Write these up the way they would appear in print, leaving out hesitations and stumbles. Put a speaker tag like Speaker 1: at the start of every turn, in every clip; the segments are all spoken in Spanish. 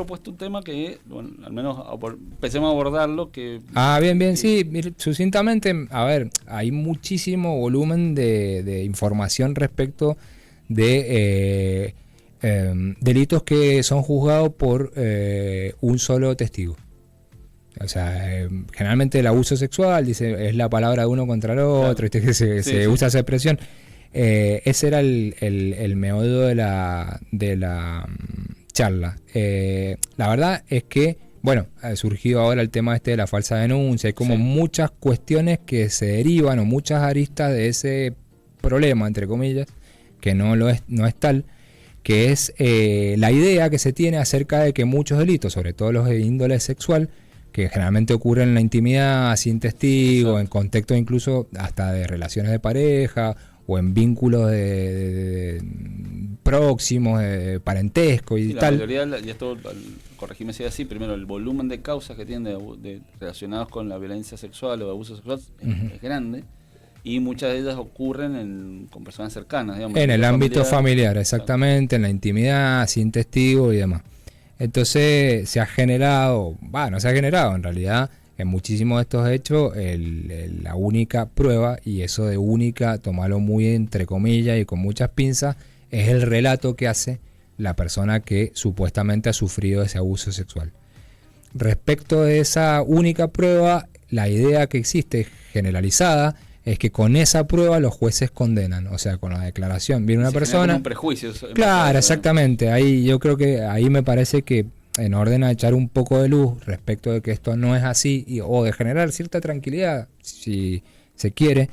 Speaker 1: propuesto un tema que, bueno, al menos empecemos a abordarlo.
Speaker 2: Bien, sí, sucintamente, a ver, hay muchísimo volumen de información respecto de delitos que son juzgados por un solo testigo. O sea, generalmente el abuso sexual, dice, es la palabra de uno contra el otro, claro. ¿Viste? Que se usa esa expresión. Ese era el meollo de la charla. La verdad es que, bueno, ha surgido ahora el tema de la falsa denuncia. Hay como muchas cuestiones que se derivan, o muchas aristas de ese problema, entre comillas, que no es tal, que es la idea que se tiene acerca de que muchos delitos, sobre todo los de índole sexual, que generalmente ocurren en la intimidad, sin testigo, en contextos incluso hasta de relaciones de pareja o en vínculos de próximos, de parentesco y tal.
Speaker 1: La mayoría, y esto, corregime si es así, primero, el volumen de causas que tienen relacionados con la violencia sexual o abuso sexual es grande, y muchas de ellas ocurren con personas cercanas, digamos.
Speaker 2: En el ámbito familiar, exactamente, en la intimidad, sin testigo y demás. Entonces se ha generado, en realidad, en muchísimos de estos hechos, la única prueba, y eso de única, tomarlo muy entre comillas y con muchas pinzas, es el relato que hace la persona que supuestamente ha sufrido ese abuso sexual. Respecto de esa única prueba, la idea que existe generalizada es que con esa prueba los jueces condenan, o sea, con la declaración viene una persona,
Speaker 1: un prejuicio.
Speaker 2: Claro, exactamente. Ahí yo creo que ahí me parece que en orden a echar un poco de luz respecto de que esto no es así, o de generar cierta tranquilidad, si se quiere,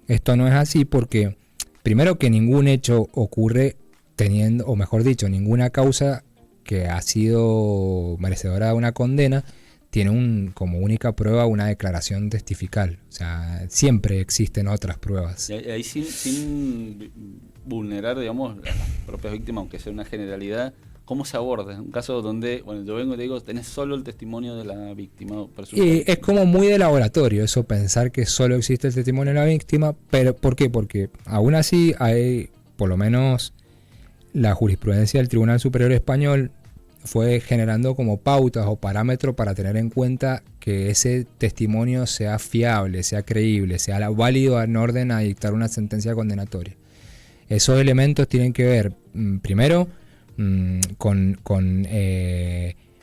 Speaker 2: esto no es así porque primero que ningún hecho ocurre teniendo, o mejor dicho, ninguna causa que ha sido merecedora de una condena tiene como única prueba una declaración testifical. O sea, siempre existen otras pruebas.
Speaker 1: Y ahí sin vulnerar, digamos, a las propias víctimas, aunque sea una generalidad, ¿cómo se aborda? Es un caso donde, bueno, yo vengo y te digo, tenés solo el testimonio de la víctima.
Speaker 2: Y es como muy de laboratorio eso, pensar que solo existe el testimonio de la víctima, pero ¿por qué? Porque aún así hay, por lo menos, la jurisprudencia del Tribunal Superior Español fue generando como pautas o parámetros para tener en cuenta que ese testimonio sea fiable, sea creíble, sea válido en orden a dictar una sentencia condenatoria. Esos elementos tienen que ver, primero, con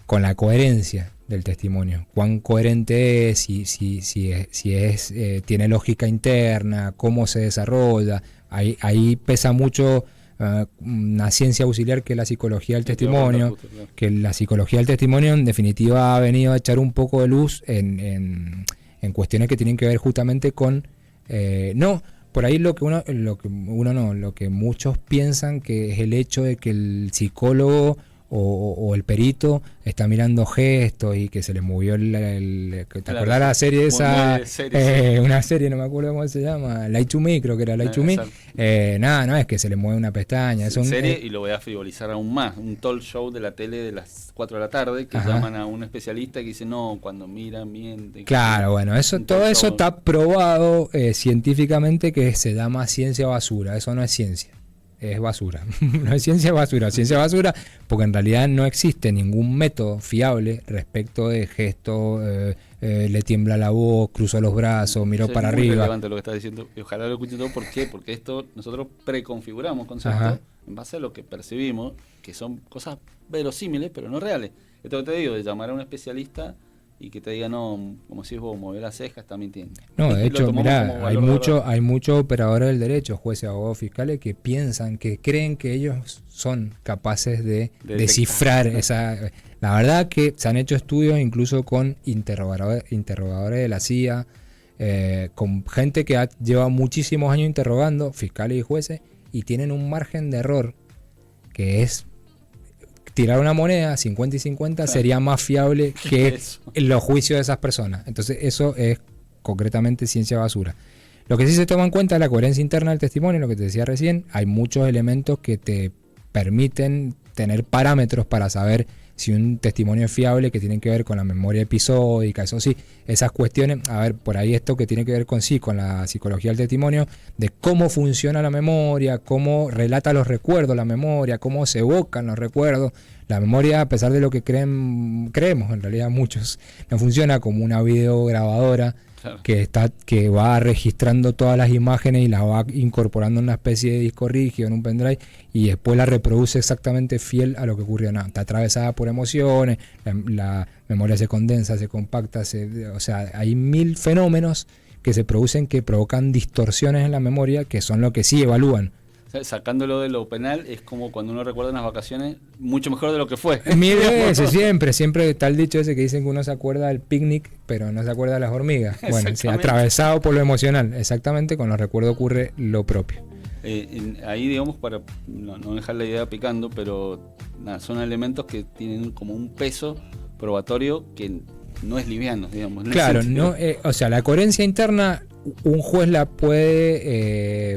Speaker 2: la coherencia del testimonio. Cuán coherente es, si tiene lógica interna, cómo se desarrolla. Ahí pesa mucho una ciencia auxiliar que es la psicología del testimonio, que la psicología del testimonio en definitiva ha venido a echar un poco de luz en cuestiones que tienen que ver justamente con por ahí lo que muchos piensan que es el hecho de que el psicólogo o el perito está mirando gestos y que se le movió ¿te acordás la serie esa? Una serie, no me acuerdo cómo se llama, Light to Me, creo que era Light to Me. No es que se le mueve una pestaña. Es
Speaker 1: serie, y lo voy a frivolizar aún más, un talk show de la tele de las 4 de la tarde que llaman a un especialista que dice, no, cuando miran, mienten.
Speaker 2: Claro, bueno, todo eso está probado científicamente que se llama ciencia basura, eso no es ciencia. Es basura, no es ciencia basura, porque en realidad no existe ningún método fiable respecto de gestos, le tiembla la voz, cruzó los brazos, miró para arriba. Es
Speaker 1: relevante lo que estás diciendo, y ojalá lo escuchen todo. ¿Por qué? Porque esto nosotros preconfiguramos conceptos en base a lo que percibimos, que son cosas verosímiles, pero no reales. Esto que te digo, de llamar a un especialista y que te diga, no, como si vos mover las cejas, está mintiendo.
Speaker 2: No, de hecho, mirá, hay muchos operadores del derecho, jueces, abogados, fiscales, que creen que ellos son capaces de descifrar esa. La verdad que se han hecho estudios incluso con interrogadores de la CIA, con gente que lleva muchísimos años interrogando, fiscales y jueces, y tienen un margen de error que es tirar una moneda 50 y 50 sería más fiable que los juicios de esas personas. Entonces eso es concretamente ciencia basura. Lo que sí se toma en cuenta es la coherencia interna del testimonio, lo que te decía recién. Hay muchos elementos que te permiten tener parámetros para saber si un testimonio es fiable, que tienen que ver con la memoria episódica, eso sí, esas cuestiones, a ver, por ahí esto que tiene que ver con la psicología del testimonio, de cómo funciona la memoria, cómo relata los recuerdos la memoria, cómo se evocan los recuerdos, La memoria, a pesar de lo que creemos, en realidad muchos, no funciona como una videograbadora. Claro. Que va registrando todas las imágenes y las va incorporando en una especie de disco rígido, en un pendrive, y después la reproduce exactamente fiel a lo que ocurrió. No, está atravesada por emociones, la memoria se condensa, se compacta, o sea, hay 1000 fenómenos que se producen que provocan distorsiones en la memoria, que son lo que sí evalúan.
Speaker 1: Sacándolo de lo penal, es como cuando uno recuerda unas vacaciones mucho mejor de lo que fue.
Speaker 2: Mil veces, siempre está el dicho ese que dicen que uno se acuerda del picnic, pero no se acuerda de las hormigas. Bueno, sí, atravesado por lo emocional, exactamente, con los recuerdos ocurre lo propio.
Speaker 1: Ahí, digamos, para no dejar la idea picando, pero nada, son elementos que tienen como un peso probatorio que no es liviano, digamos.
Speaker 2: Claro, no, o sea, la coherencia interna un juez la puede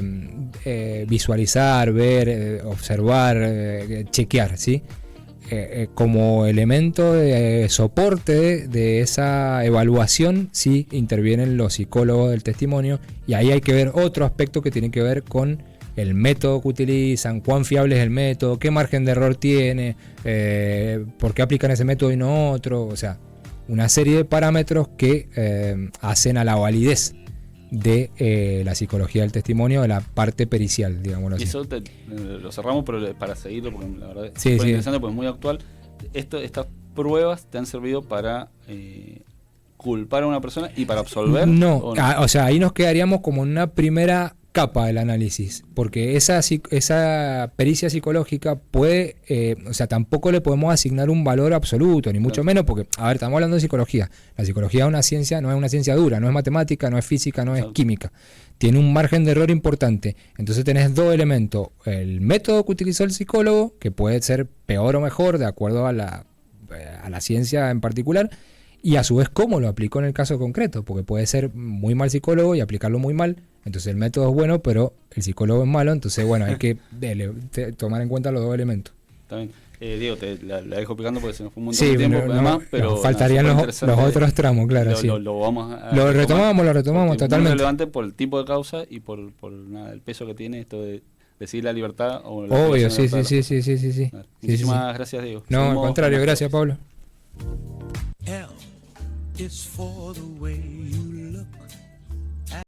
Speaker 2: visualizar, ver, observar, chequear, ¿sí? Como elemento de soporte de esa evaluación, sí intervienen los psicólogos del testimonio, y ahí hay que ver otro aspecto que tiene que ver con el método que utilizan, cuán fiable es el método, qué margen de error tiene, por qué aplican ese método y no otro, o sea, una serie de parámetros que hacen a la validez de la psicología del testimonio, de la parte pericial, digámoslo así.
Speaker 1: Y eso lo cerramos, pero para seguirlo, porque la verdad es interesante, porque es muy actual. Estas pruebas te han servido para culpar a una persona y para absolver.
Speaker 2: No, o sea, ahí nos quedaríamos como en una primera capa del análisis, porque esa pericia psicológica puede, o sea, tampoco le podemos asignar un valor absoluto, ni mucho menos, porque, a ver, estamos hablando de psicología. La psicología es una ciencia, no es una ciencia dura, no es matemática, no es física, no es química. Tiene un margen de error importante. Entonces tenés dos elementos: el método que utilizó el psicólogo, que puede ser peor o mejor de acuerdo a la ciencia en particular, y a su vez cómo lo aplicó en el caso concreto, porque puede ser muy mal psicólogo y aplicarlo muy mal. Entonces el método es bueno, pero el psicólogo es malo. Entonces, bueno, hay que tomar en cuenta los dos elementos.
Speaker 1: También, Diego, la dejo picando porque se nos fue un montón de tiempo, además, pero
Speaker 2: faltarían los otros tramos, claro.
Speaker 1: Lo vamos a
Speaker 2: lo retomamos totalmente.
Speaker 1: Es muy relevante por el tipo de causa y por el peso que tiene esto de decidir la libertad. O la
Speaker 2: obvio, sí.
Speaker 1: Muchísimas gracias, Diego.
Speaker 2: No, al contrario, gracias, Pablo.
Speaker 3: L is for the way you look